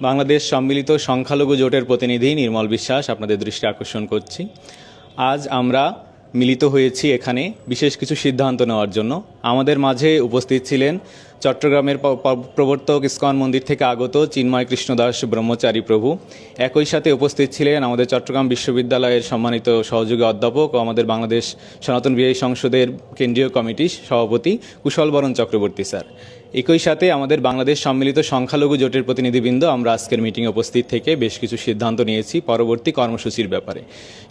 বাংলাদেশ সম্মিলিত সংখ্যালঘু জোটের প্রতিনিধি নির্মল বিশ্বাস আপনাদের দৃষ্টি আকর্ষণ করছি। আজ আমরা মিলিত হয়েছি এখানে বিশেষ কিছু সিদ্ধান্ত নেওয়ার জন্য। আমাদের মাঝে উপস্থিত ছিলেন চট্টগ্রামের প্রবর্তক ইসকন মন্দির থেকে আগত চিন্ময় কৃষ্ণদাস ব্রহ্মচারী প্রভু। একই সাথে উপস্থিত ছিলেন আমাদের চট্টগ্রাম বিশ্ববিদ্যালয়ের সম্মানিত সহযোগী অধ্যাপক ও আমাদের বাংলাদেশ সনাতন বিহারী সংসদের কেন্দ্রীয় কমিটির সভাপতি কুশল বরণ চক্রবর্তী স্যার। একই সাথে আমাদের বাংলাদেশ সম্মিলিত সংখ্যালঘু জোটের প্রতিনিধিবৃন্দ আমরা আজকের মিটিংয়ে উপস্থিত থেকে বেশ কিছু সিদ্ধান্ত নিয়েছি পরবর্তী কর্মসূচির ব্যাপারে।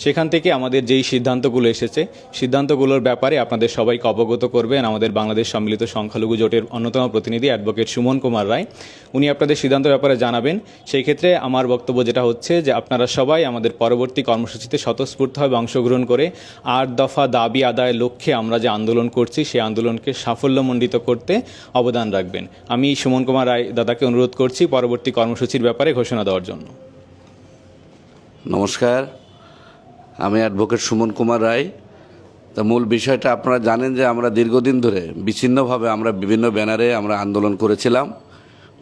সেখান থেকে আমাদের যেই সিদ্ধান্তগুলো এসেছে সিদ্ধান্তগুলোর ব্যাপারে আপনাদের সবাইকে অবগত করবেন আমাদের বাংলাদেশ সম্মিলিত সংখ্যালঘু জোটের অন্যতম প্রতিনিধি অ্যাডভোকেট সুমন কুমার রায়। উনি আপনাদের সিদ্ধান্তের ব্যাপারে জানাবেন। সেই ক্ষেত্রে আমার বক্তব্য যেটা হচ্ছে যে আপনারা সবাই আমাদের পরবর্তী কর্মসূচিতে স্বতঃস্ফূর্তভাবে অংশগ্রহণ করে 8 দফা দাবি আদায়ের লক্ষ্যে আমরা যে আন্দোলন করছি সেই আন্দোলনকে সাফল্যমণ্ডিত করতে অবদান রাখবেন। আমি সুমন কুমার রায় দাদাকে অনুরোধ করছি পরবর্তী কর্মসূচির ব্যাপারে ঘোষণা দেওয়ার জন্য। নমস্কার, আমি অ্যাডভোকেট সুমন কুমার রায়। তা মূল বিষয়টা আপনারা জানেন যে আমরা দীর্ঘদিন ধরে বিচ্ছিন্নভাবে আমরা বিভিন্ন ব্যানারে আমরা আন্দোলন করেছিলাম।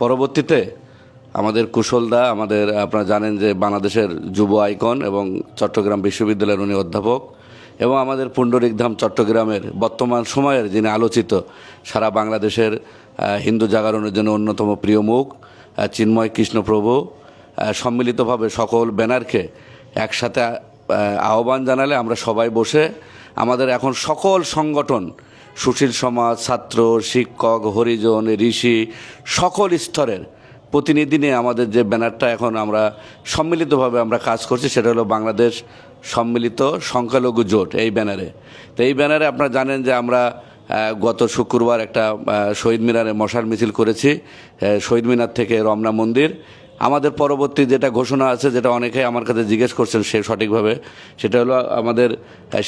পরবর্তীতে আমাদের কুশলদা আপনারা জানেন যে বাংলাদেশের যুব আইকন এবং চট্টগ্রাম বিশ্ববিদ্যালয়ের উনি অধ্যাপক, এবং আমাদের পুণ্ডরিকধাম চট্টগ্রামের বর্তমান সময়ের যিনি আলোচিত সারা বাংলাদেশের হিন্দু জাগরণের জন্য অন্যতম প্রিয় মুখ চিন্ময় কৃষ্ণপ্রভু সম্মিলিতভাবে সকল ব্যানারকে একসাথে আহ্বান জানালে আমরা সবাই বসে আমাদের এখন সকল সংগঠন, সুশীল সমাজ, ছাত্র, শিক্ষক, হরিজন, ঋষি, সকল স্তরের প্রতিনিধি নিয়ে আমাদের যে ব্যানারটা এখন আমরা সম্মিলিতভাবে আমরা কাজ করছি সেটা হলো বাংলাদেশ সম্মিলিত সংখ্যালঘু জোট। এই ব্যানারে আপনারা জানেন যে আমরা গত শুক্রবার একটা শহীদ মিনারে মশাল মিছিল করেছি, শহীদ মিনার থেকে রমনা মন্দির। আমাদের পরবর্তী যেটা ঘোষণা আছে, যেটা অনেকেই আমার কাছে জিজ্ঞেস করছেন সে সঠিকভাবে, সেটা হলো আমাদের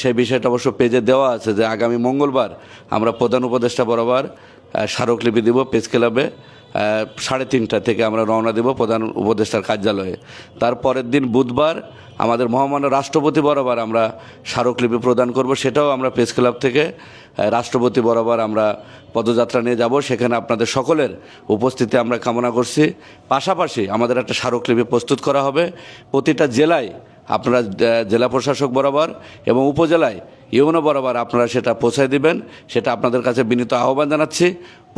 সেই বিষয়টা অবশ্য পেজে দেওয়া আছে যে আগামী মঙ্গলবার আমরা প্রধান উপদেষ্টা বরাবর স্মারকলিপি দিব প্রেস ক্লাবে 3:30 থেকে আমরা রওনা দেব প্রধান উপদেষ্টার কার্যালয়ে। তার পরের দিন বুধবার আমাদের মহামান্য রাষ্ট্রপতি বরাবর আমরা স্মারকলিপি প্রদান করব, সেটাও আমরা প্রেস ক্লাব থেকে রাষ্ট্রপতি বরাবর আমরা পদযাত্রা নিয়ে যাব। সেখানে আপনাদের সকলের উপস্থিতি আমরা কামনা করছি। পাশাপাশি আমাদের একটা স্মারকলিপি প্রস্তুত করা হবে প্রতিটা জেলায়, আপনারা জেলা প্রশাসক বরাবর এবং উপজেলায় ইউনো বরাবর আপনারা সেটা পৌঁছায় দিবেন, সেটা আপনাদের কাছে বিনীত আহ্বান জানাচ্ছি।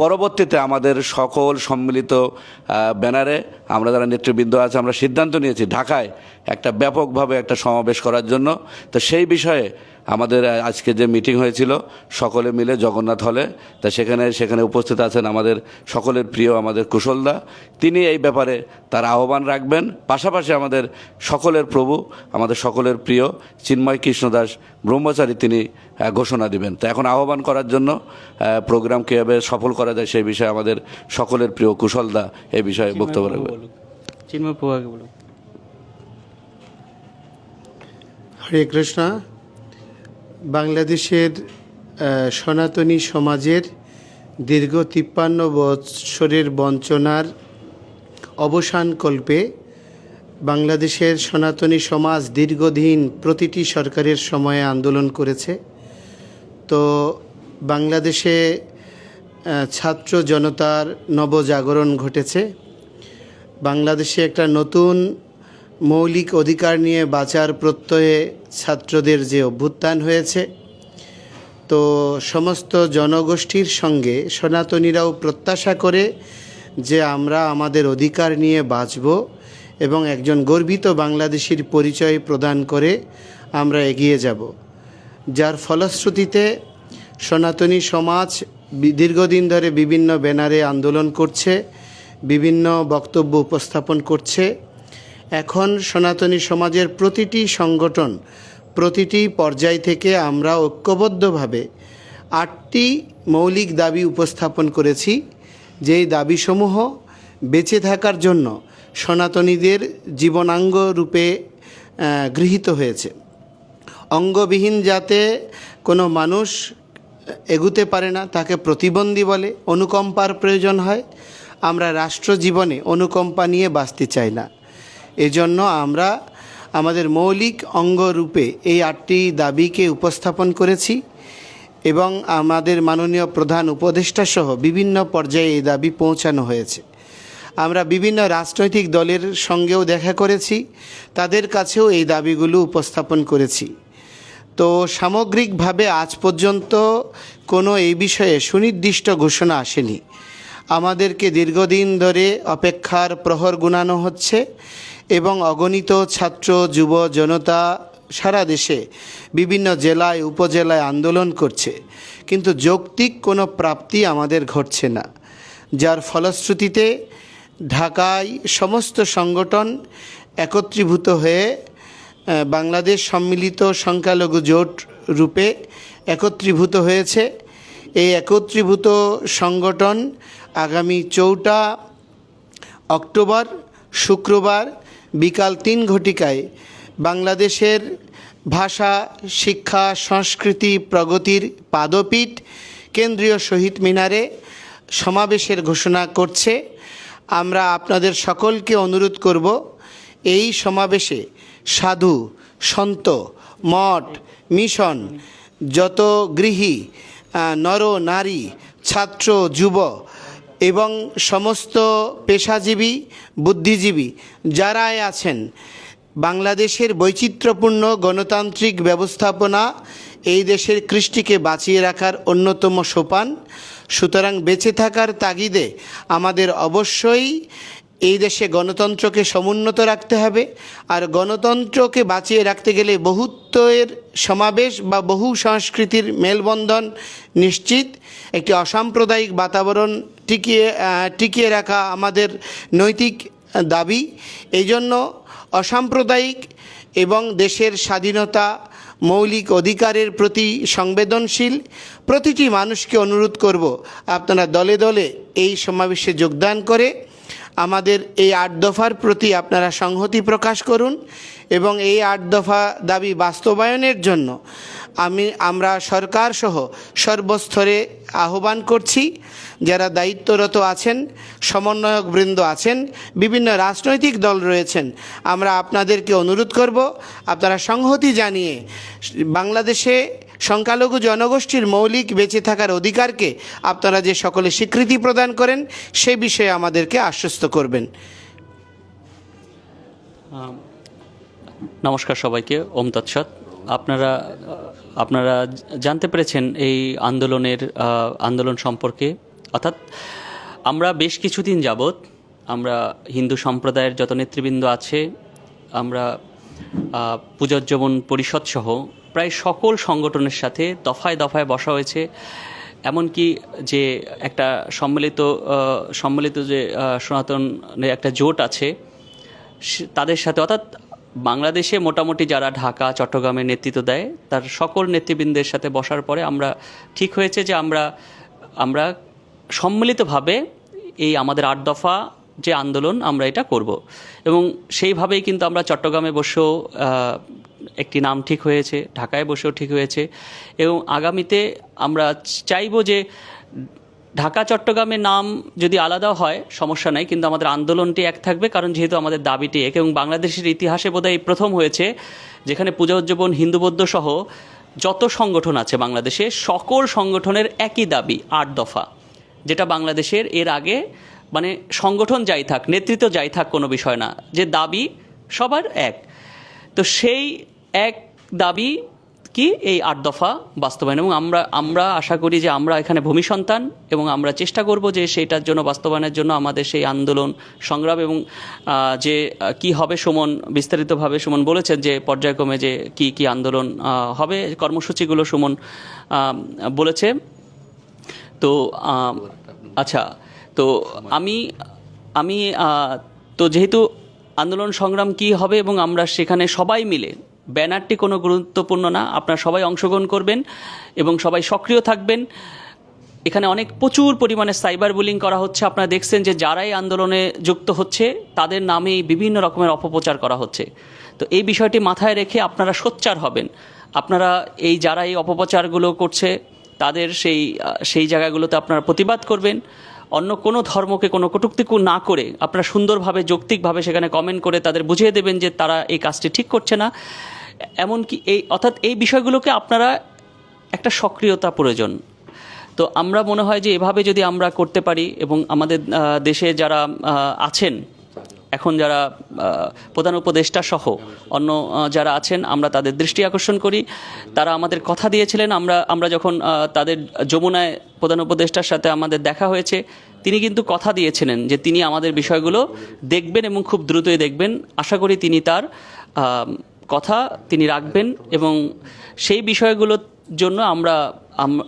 পরবর্তীতে আমাদের সকল সম্মিলিত ব্যানারে আমরা যারা নেতৃবৃন্দ আছে আমরা সিদ্ধান্ত নিয়েছি ঢাকায় একটা ব্যাপকভাবে একটা সমাবেশ করার জন্য। তো সেই বিষয়ে আমাদের আজকে যে মিটিং হয়েছিল সকলে মিলে জগন্নাথ হলে, তা সেখানে উপস্থিত আছেন আমাদের সকলের প্রিয় আমাদের কুশলদা, তিনি এই ব্যাপারে তার আহ্বান রাখবেন। পাশাপাশি আমাদের সকলের প্রভু, আমাদের সকলের প্রিয় চিন্ময় কৃষ্ণদাস ব্রহ্মচারী তিনি ঘোষণা দিবেন। তো এখন আহ্বান করার জন্য প্রোগ্রাম কীভাবে সফল করা যায় সেই বিষয়ে আমাদের সকলের প্রিয় কুশলদা এই বিষয়ে বক্তব্য রাখবেন। হরে কৃষ্ণ। বাংলাদেশের সনাতনী সমাজের দীর্ঘ 53 বৎসরের বঞ্চনার অবসানকল্পে বাংলাদেশের সনাতনী সমাজ দীর্ঘদিন প্রতিটি সরকারের সময়ে আন্দোলন করেছে। তো বাংলাদেশে ছাত্র জনতার নবজাগরণ ঘটেছে। বাংলাদেশে একটা নতুন মৌলিক অধিকার নিয়ে বাঁচার প্রত্যয়ে ছাত্রদের যে অভ্যুত্থান হয়েছে, তো সমস্ত জনগোষ্ঠীর সঙ্গে সনাতনীরাও প্রত্যাশা করে যে আমরা আমাদের অধিকার নিয়ে বাঁচব এবং একজন গর্বিত বাংলাদেশীর পরিচয় প্রদান করে আমরা এগিয়ে যাব। যার ফলশ্রুতিতে সনাতনী সমাজ দীর্ঘদিন ধরে বিভিন্ন ব্যানারে আন্দোলন করছে, বিভিন্ন বক্তব্য উপস্থাপন করছে। এখন সনাতনী সমাজের প্রতিটি সংগঠন, প্রতিটি পর্যায় থেকে আমরা ঐক্যবদ্ধভাবে 8টি মৌলিক দাবি উপস্থাপন করেছি, যেই দাবিসমূহ বেঁচে থাকার জন্য সনাতনীদের জীবনাঙ্গ রূপে গৃহীত হয়েছে। অঙ্গবিহীন যাতে কোনো মানুষ এগুতে পারে না, তাকে প্রতিবন্ধী বলে। অনুকম্পার প্রয়োজন হয়। আমরা রাষ্ট্র জীবনে অনুকম্পা নিয়ে বাঁচতে চাই না। এজন্য আমরা আমাদের মৌলিক অঙ্গরূপে এই 8টি দাবিকে উপস্থাপন করেছি এবং আমাদের মাননীয় প্রধান উপদেষ্টা সহ বিভিন্ন পর্যায়ে এই দাবি পৌঁছানো হয়েছে। আমরা বিভিন্ন রাজনৈতিক দলের সঙ্গেও দেখা করেছি, তাদের কাছেও এই দাবিগুলো উপস্থাপন করেছি। তো সামগ্রিকভাবে আজ পর্যন্ত কোনো এই বিষয়ে সুনির্দিষ্ট ঘোষণা আসেনি। আমাদেরকে দীর্ঘদিন ধরে অপেক্ষার প্রহর গুনানো হচ্ছে এবং অগণিত ছাত্র যুব জনতা সারা দেশে বিভিন্ন জেলায় উপজেলায় আন্দোলন করছে, কিন্তু যৌক্তিক কোনো প্রাপ্তি আমাদের ঘটছে না, যার ফলশ্রুতিতে ঢাকায় সমস্ত সংগঠন একত্রীভূত হয়ে বাংলাদেশ সম্মিলিত সংখ্যালঘু জোট রূপে একত্রীভূত হয়েছে। এই একত্রীভূত সংগঠন আগামী 4 অক্টোবর শুক্রবার বিকাল 3 ঘটিকায় বাংলাদেশের ভাষা, শিক্ষা, সংস্কৃতি, প্রগতির পাদপীঠ কেন্দ্রীয় শহীদ মিনারে সমাবেশের ঘোষণা করছে। আমরা আপনাদের সকলকে অনুরোধ করব, এই সমাবেশে সাধু, সন্ত, মঠ, মিশন, যত গৃহী, নর নারী, ছাত্র যুব এবং সমস্ত পেশাজীবী বুদ্ধিজীবী যারাই আছেন, বাংলাদেশের বৈচিত্র্যপূর্ণ গণতান্ত্রিক ব্যবস্থাপনা এই দেশের কৃষ্টিকে বাঁচিয়ে রাখার অন্যতম সোপান। সুতরাং বেঁচে থাকার তাগিদে আমাদের অবশ্যই এই দেশে গণতন্ত্রকে সমুন্নত রাখতে হবে। আর গণতন্ত্রকে বাঁচিয়ে রাখতে গেলে বহুত্বের সমাবেশ বা বহু সংস্কৃতির মেলবন্ধন নিশ্চিত। একটি অসাম্প্রদায়িক বাতাবরণ টিকিয়ে রাখা আমাদের নৈতিক দাবি। এই জন্য অসাম্প্রদায়িক এবং দেশের স্বাধীনতা, মৌলিক অধিকারের প্রতি সংবেদনশীল প্রতিটি মানুষকে অনুরোধ করব, আপনারা দলে দলে এই সমাবেশে যোগদান করে আমাদের এই 8 দফার প্রতি আপনারা সংহতি প্রকাশ করুন এবং এই 8 দফা দাবি বাস্তবায়নের জন্য আমরা সরকার সহ সর্বস্তরে আহ্বান করছি। যারা দায়িত্বরত আছেন, সমন্বয়কবৃন্দ আছেন, বিভিন্ন রাজনৈতিক দল রয়েছেন, আমরা আপনাদেরকে অনুরোধ করব, আপনারা সংহতি জানিয়ে বাংলাদেশে সংখ্যালঘু জনগোষ্ঠীর মৌলিক বেঁচে থাকার অধিকারকে আপনারা যে সকলে স্বীকৃতি প্রদান করেন সে বিষয়ে আমাদেরকে আশ্বস্ত করবেন। নমস্কার সবাইকে, ওম তৎসৎ। আপনারা জানতে পেরেছেন এই আন্দোলন সম্পর্কে। অর্থাৎ আমরা বেশ কিছুদিন যাবৎ আমরা হিন্দু সম্প্রদায়ের যত নেতৃবৃন্দ আছে, আমরা পূজোজ্জীবন পরিষদ সহ প্রায় সকল সংগঠনের সাথে দফায় দফায় বসা হয়েছে। এমনকি যে একটা সম্মিলিত যে সনাতনের একটা জোট আছে তাদের সাথে, অর্থাৎ বাংলাদেশে মোটামুটি যারা ঢাকা চট্টগ্রামের নেতৃত্ব দেয় তার সকল নেতৃবৃন্দের সাথে বসার পরে আমরা ঠিক হয়েছে যে আমরা সম্মিলিতভাবে এই আমাদের 8 দফা যে আন্দোলন আমরা এটা করব। এবং সেইভাবেই কিন্তু আমরা চট্টগ্রামে বসেও একটি নাম ঠিক হয়েছে, ঢাকায় বসেও ঠিক হয়েছে। এবং আগামীতে আমরা চাইব যে ঢাকা চট্টগ্রামের নাম যদি আলাদা হয় সমস্যা নাই, কিন্তু আমাদের আন্দোলনটি এক থাকবে, কারণ যেহেতু আমাদের দাবিটি এক। এবং বাংলাদেশের ইতিহাসে বোধহয় প্রথম হয়েছে যেখানে পূজা উজ্জীবন হিন্দু বৌদ্ধ সহ যত সংগঠন আছে বাংলাদেশে সকল সংগঠনের একই দাবি 8 দফা, যেটা বাংলাদেশের এর আগে মানে সংগঠন যাই থাক, নেতৃত্ব যাই থাক, কোনো বিষয় না, যে দাবি সবার এক। তো সেই এক দাবি কি এই 8 দফা বাস্তবায়ন। এবং আমরা আশা করি যে আমরা এখানে ভূমি সন্তান এবং আমরা চেষ্টা করব যে সেইটার জন্য বাস্তবায়নের জন্য আমাদের সেই আন্দোলন সংগ্রাম এবং যে কি হবে, সুমন বিস্তারিতভাবে সুমন বলেছেন যে পর্যায়ক্রমে যে কি আন্দোলন হবে, কর্মসূচিগুলো সুমন বলেছে। তো আচ্ছা, তো আমি তো যেহেতু আন্দোলন সংগ্রাম কি হবে এবং আমরা সেখানে সবাই মিলে, ব্যানারটি কোনো গুরুত্বপূর্ণ না, আপনারা সবাই অংশগ্রহণ করবেন এবং সবাই সক্রিয় থাকবেন। এখানে প্রচুর পরিমাণে সাইবার বুলিং করা হচ্ছে। আপনারা দেখছেন যে যারাই আন্দোলনে যুক্ত হচ্ছে তাদের নামেই বিভিন্ন রকমের অপপ্রচার করা হচ্ছে। তো এই বিষয়টি মাথায় রেখে আপনারা সোচ্চার হবেন। আপনারা যারা এই অপপ্রচারগুলো করছে তাদের সেই জায়গাগুলোতে আপনারা প্রতিবাদ করবেন। অন্য কোনো ধর্মকে কোনো কটূক্তি না করে আপনারা সুন্দরভাবে যৌক্তিকভাবে সেখানে কমেন্ট করে তাদের বুঝিয়ে দেবেন যে তারা এই কাজটি ঠিক করছে না। এমনকি অর্থাৎ এই বিষয়গুলোকে আপনারা একটা সক্রিয়তা প্রয়োজন। তো আমরা মনে হয় যে এভাবে যদি আমরা করতে পারি এবং আমাদের দেশে যারা আছেন এখন, যারা প্রধান উপদেষ্টা সহ অন্য যারা আছেন, আমরা তাদের দৃষ্টি আকর্ষণ করি। তারা আমাদের কথা দিয়েছিলেন, আমরা যখন তাদের যমুনায় প্রধান উপদেষ্টার সাথে আমাদের দেখা হয়েছে, তিনি কিন্তু কথা দিয়েছিলেন যে তিনি আমাদের বিষয়গুলো দেখবেন এবং খুব দ্রুতই দেখবেন। আশা করি তিনি তার কথা তিনি রাখবেন এবং সেই বিষয়গুলোর জন্য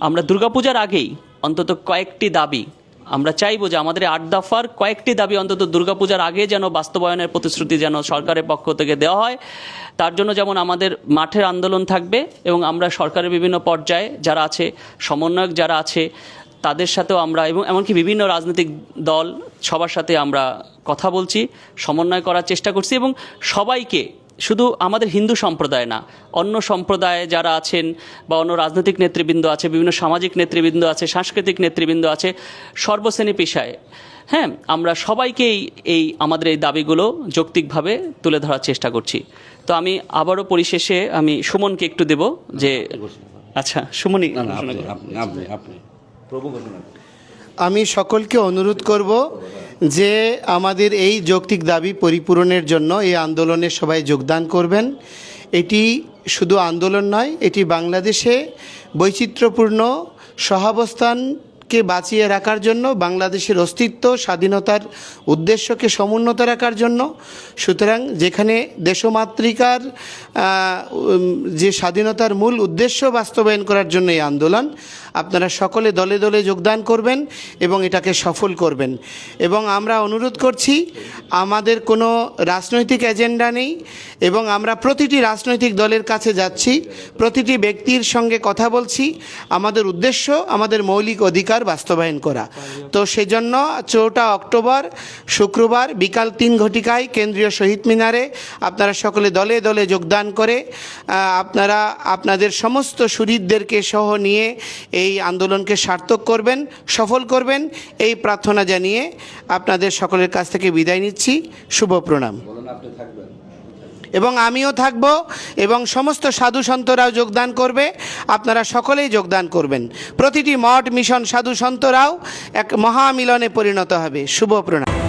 আমরা দুর্গাপূজার আগেই অন্তত কয়েকটি দাবি আমরা চাইবো যে আমাদের 8 দফার কয়েকটি দাবি অন্তত দুর্গাপূজার আগে যেন বাস্তবায়নের প্রতিশ্রুতি যেন সরকারের পক্ষ থেকে দেওয়া হয়। তার জন্য যেমন আমাদের মাঠের আন্দোলন থাকবে এবং আমরা সরকারের বিভিন্ন পর্যায়ে যারা আছে, সমন্বয়ক যারা আছে, তাদের সাথেও আমরা এবং এমনকি বিভিন্ন রাজনৈতিক দল সবার সাথে আমরা কথা বলছি, সমন্বয় করার চেষ্টা করছি এবং সবাইকে, শুধু আমাদের হিন্দু সম্প্রদায় না, অন্য সম্প্রদায়ে যারা আছেন বা অন্য রাজনৈতিক নেতৃবৃন্দ আছে, বিভিন্ন সামাজিক নেতৃবৃন্দ আছে, সাংস্কৃতিক নেতৃবৃন্দ আছে, সর্বশ্রেণী পেশায়, হ্যাঁ, আমরা সবাইকেই আমাদের এই দাবিগুলো যৌক্তিকভাবে তুলে ধরার চেষ্টা করছি। তো আমি আবারও পরিশেষে আমি সুমনকে একটু দেব যে, আচ্ছা সুমনই। আমি সকলকে অনুরোধ করব যে আমাদের এই যৌক্তিক দাবি পরিপূরণের জন্য এই আন্দোলনে সবাই যোগদান করবেন। এটি শুধু আন্দোলন নয়, এটি বাংলাদেশে বৈচিত্র্যপূর্ণ সহাবস্থানকে বাঁচিয়ে রাখার জন্য, বাংলাদেশের অস্তিত্ব স্বাধীনতার উদ্দেশ্যকে সমুন্নত রাখার জন্য। সুতরাং যেখানে দেশমাতৃকার যে স্বাধীনতার মূল উদ্দেশ্য বাস্তবায়ন করার জন্য এই আন্দোলন, আপনারা সকলে দলে দলে যোগদান করবেন এবং এটাকে সফল করবেন। এবং আমরা অনুরোধ করছি, আমাদের কোনো রাজনৈতিক এজেন্ডা নেই এবং আমরা প্রতিটি রাজনৈতিক দলের কাছে যাচ্ছি, প্রতিটি ব্যক্তির সঙ্গে কথা বলছি। আমাদের উদ্দেশ্য আমাদের মৌলিক অধিকার বাস্তবায়ন করা। তো সেজন্য 4 অক্টোবর শুক্রবার বিকাল 3 ঘটিকায় কেন্দ্রীয় শহীদ মিনারে আপনারা সকলে দলে দলে যোগদান করে আপনারা আপনাদের সমস্ত শহীদদেরকে সহ নিয়ে এই আন্দোলনকে সার্থক করবেন, সফল করবেন, এই প্রার্থনা জানিয়ে আপনাদের সকলের কাছ থেকে বিদায় নিচ্ছি। শুভ প্রণাম। এবং আমিও থাকব এবং সমস্ত সাধু সন্তরাও যোগদান করবে। আপনারা সকলেই যোগদান করবেন। প্রতিটি মঠ, মিশন, সাধু সন্তরাও এক মহামিলনে পরিণত হবে। শুভ প্রণাম।